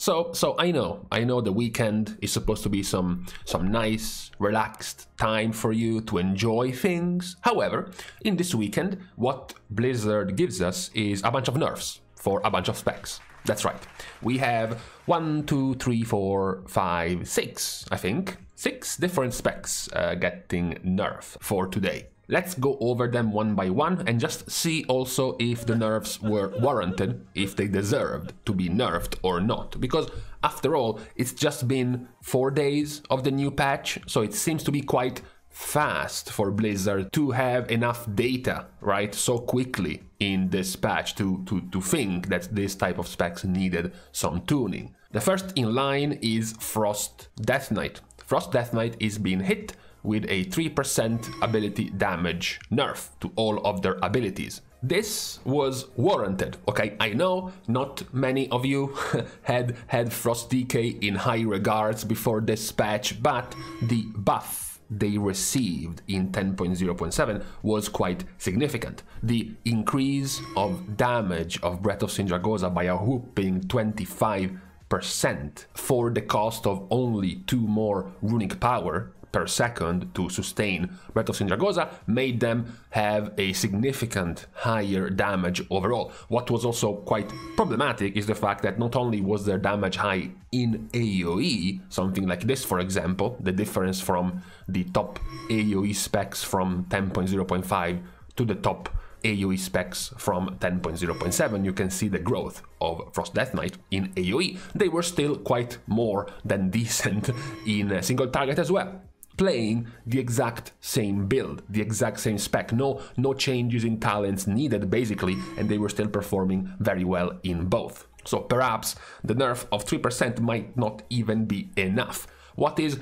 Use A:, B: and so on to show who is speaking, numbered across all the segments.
A: So I know the weekend is supposed to be some nice, relaxed time for you to enjoy things. However, in this weekend, what Blizzard gives us is a bunch of nerfs for a bunch of specs. That's right. We have 1, 2, 3, 4, 5, 6, I think. 6 different specs getting nerf for today. Let's go over them one by one and just see also if the nerfs were warranted, if they deserved to be nerfed or not. Because after all, it's just been 4 days of the new patch, so it seems to be quite fast for Blizzard to have enough data, right, so quickly in this patch to think that this type of specs needed some tuning. The first in line is Frost Death Knight. Frost Death Knight is being hit with a 3% ability damage nerf to all of their abilities. This was warranted, okay? I know not many of you had Frost DK in high regards before this patch, but the buff they received in 10.0.7 was quite significant. The increase of damage of Breath of Sindragosa by a whopping 25% for the cost of only 2 more runic power per second to sustain Breath of Sindragosa made them have a significant higher damage overall. What was also quite problematic is the fact that not only was their damage high in AoE, something like this for example, the difference from the top AoE specs from 10.0.5 to the top AoE specs from 10.0.7, you can see the growth of Frost Death Knight in AoE. They were still quite more than decent in single target as well, playing the exact same build, the exact same spec, no changes in talents needed basically, and they were still performing very well in both. So perhaps the nerf of 3% might not even be enough. What is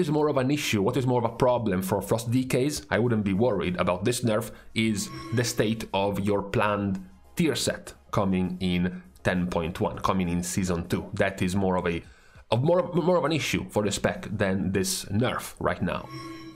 A: more of an issue, what is more of a problem for Frost DKs, I wouldn't be worried about this nerf, is the state of your planned tier set coming in 10.1, coming in Season 2. That is more of an issue for the spec than this nerf right now.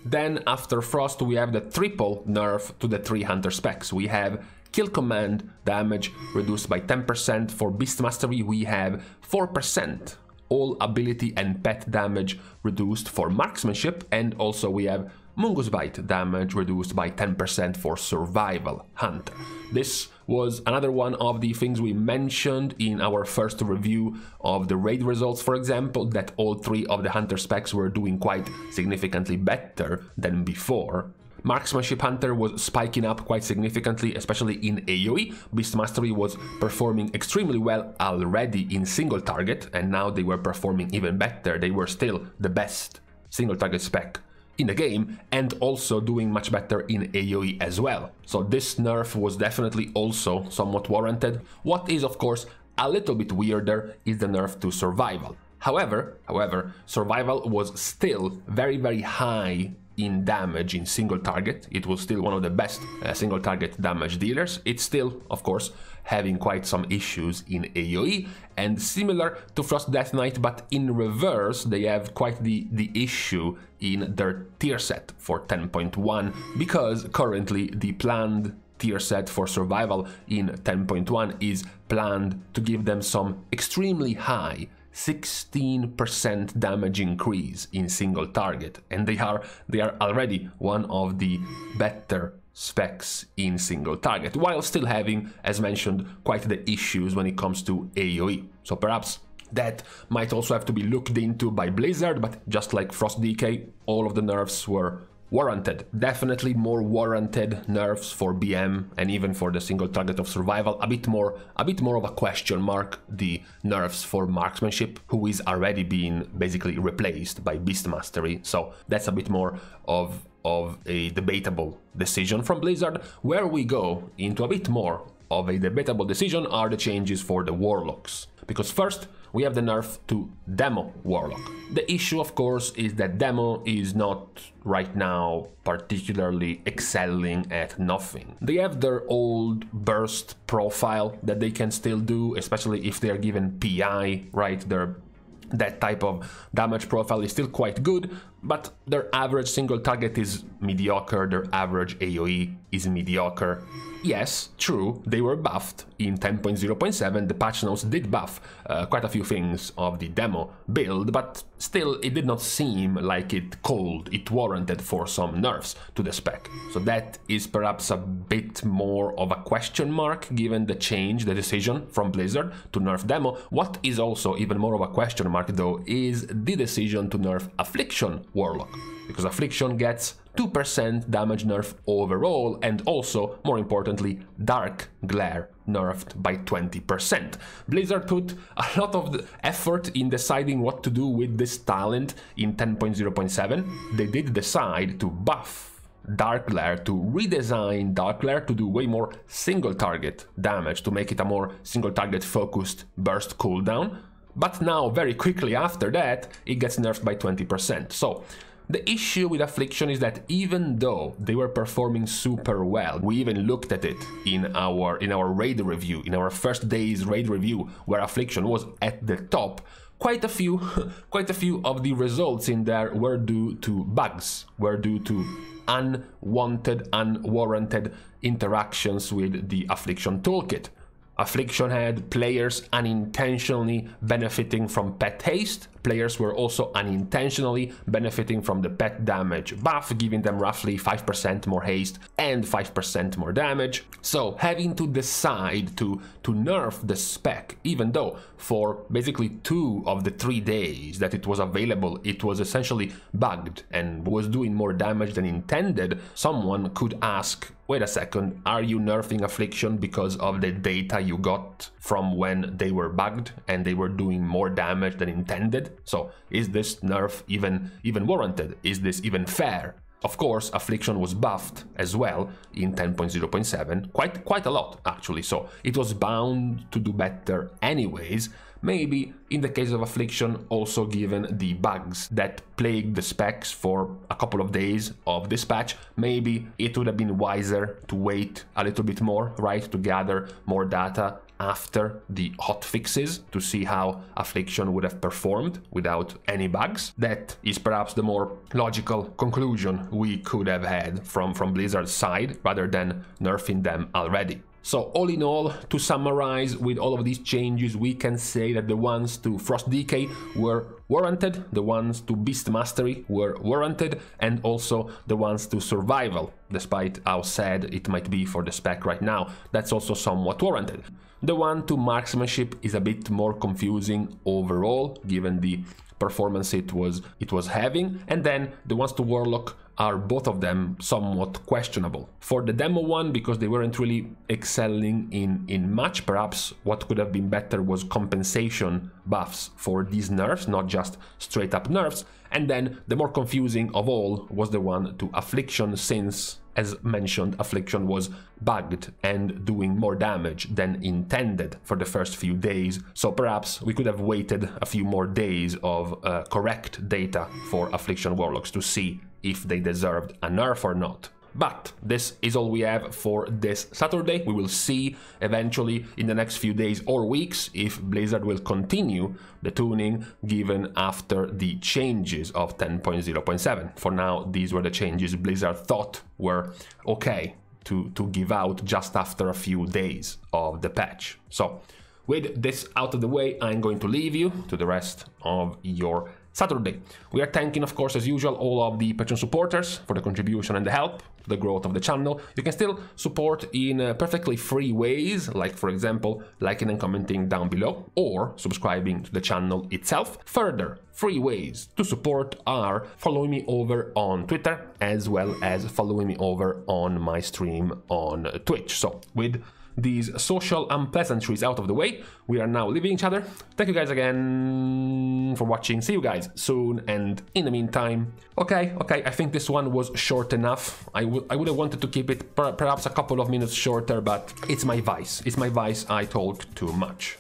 A: Then after Frost we have the triple nerf to the 3 Hunter specs. We have Kill Command damage reduced by 10%. For Beast Mastery we have 4% all ability and pet damage reduced for Marksmanship, and also we have Mungus Bite damage reduced by 10% for Survival Hunter. This was another one of the things we mentioned in our first review of the raid results, for example, that all 3 of the Hunter specs were doing quite significantly better than before. Marksmanship Hunter was spiking up quite significantly, especially in AoE. Beast Mastery was performing extremely well already in single target, and now they were performing even better. They were still the best single target spec in the game, and also doing much better in AoE as well. So this nerf was definitely also somewhat warranted. What is of course a little bit weirder is the nerf to Survival. However, Survival was still very high in damage in single target. It was still one of the best single target damage dealers. It's still, of course, having quite some issues in AoE, and similar to Frost Death Knight, but in reverse, they have quite the issue in their tier set for 10.1, because currently the planned tier set for Survival in 10.1 is planned to give them some extremely high 16% damage increase in single target, and they are already one of the better specs in single target, while still having, as mentioned, quite the issues when it comes to AoE. So perhaps that might also have to be looked into by Blizzard, but just like Frost DK, all of the nerfs were warranted. Definitely more warranted nerfs for BM and even for the single target of Survival. A bit more of a question mark, the nerfs for Marksmanship, who is already being basically replaced by Beast Mastery. So that's a bit more of a debatable decision from Blizzard. Where we go into a bit more of a debatable decision are the changes for the Warlocks. Because first, we have the nerf to Demo Warlock. The issue, of course, is that Demo is not right now particularly excelling at nothing. They have their old burst profile that they can still do, especially if they are given PI, right? That type of damage profile is still quite good, but their average single target is mediocre, their average AoE is mediocre. Yes, true, they were buffed in 10.0.7, the patch notes did buff quite a few things of the demo build, but still it did not seem like it warranted for some nerfs to the spec. So that is perhaps a bit more of a question mark given the change, the decision from Blizzard to nerf demo. What is also even more of a question mark though is the decision to nerf Affliction Warlock, because Affliction gets 2% damage nerf overall, and also, more importantly, Dark Glare nerfed by 20%. Blizzard put a lot of the effort in deciding what to do with this talent in 10.0.7. They did decide to buff Dark Glare, to redesign Dark Glare to do way more single target damage, to make it a more single target focused burst cooldown. But now, very quickly after that, it gets nerfed by 20%. So the issue with Affliction is that even though they were performing super well, we even looked at it in our raid review, in our first day's raid review, where Affliction was at the top, quite a few of the results in there were due to bugs, were due to unwanted, unwarranted interactions with the Affliction toolkit. Affliction had players unintentionally benefiting from pet haste. Players were also unintentionally benefiting from the pet damage buff, giving them roughly 5% more haste and 5% more damage. So having to decide to nerf the spec, even though for basically 2 of the 3 days that it was available, it was essentially bugged and was doing more damage than intended, someone could ask, wait a second, are you nerfing Affliction because of the data you got from when they were bugged and they were doing more damage than intended? So is this nerf even warranted? Is this even fair? Of course, Affliction was buffed as well in 10.0.7, quite a lot actually, so it was bound to do better anyways. Maybe in the case of Affliction, also given the bugs that plagued the specs for a couple of days of this patch, maybe it would have been wiser to wait a little bit more, right, to gather more data after the hotfixes to see how Affliction would have performed without any bugs. That is perhaps the more logical conclusion we could have had from Blizzard's side, rather than nerfing them already. So all in all, to summarize, with all of these changes, we can say that the ones to Frost Decay were warranted, the ones to Beast Mastery were warranted, and also the ones to Survival, despite how sad it might be for the spec right now, that's also somewhat warranted. The one to Marksmanship is a bit more confusing overall, given the performance it was having, and then the ones to Warlock are both of them somewhat questionable. For the demo one, because they weren't really excelling in much, perhaps what could have been better was compensation buffs for these nerfs, not just straight up nerfs. And then the more confusing of all was the one to Affliction, since, as mentioned, Affliction was bugged and doing more damage than intended for the first few days. So perhaps we could have waited a few more days of correct data for Affliction Warlocks to see if they deserved a nerf or not. But this is all we have for this Saturday. We will see eventually in the next few days or weeks if Blizzard will continue the tuning given after the changes of 10.0.7. For now, these were the changes Blizzard thought were okay to give out just after a few days of the patch. So with this out of the way, I'm going to leave you to the rest of your Saturday. We are thanking, of course, as usual, all of the Patreon supporters for the contribution and the help to the growth of the channel. You can still support in perfectly free ways, like, for example, liking and commenting down below, or subscribing to the channel itself. Further free ways to support are following me over on Twitter, as well as following me over on my stream on Twitch. So with these social unpleasantries out of the way, we are now leaving each other. Thank you guys again for watching. See you guys soon, and in the meantime, okay, I think this one was short enough. I would have wanted to keep it perhaps a couple of minutes shorter, but it's my vice. I talk too much.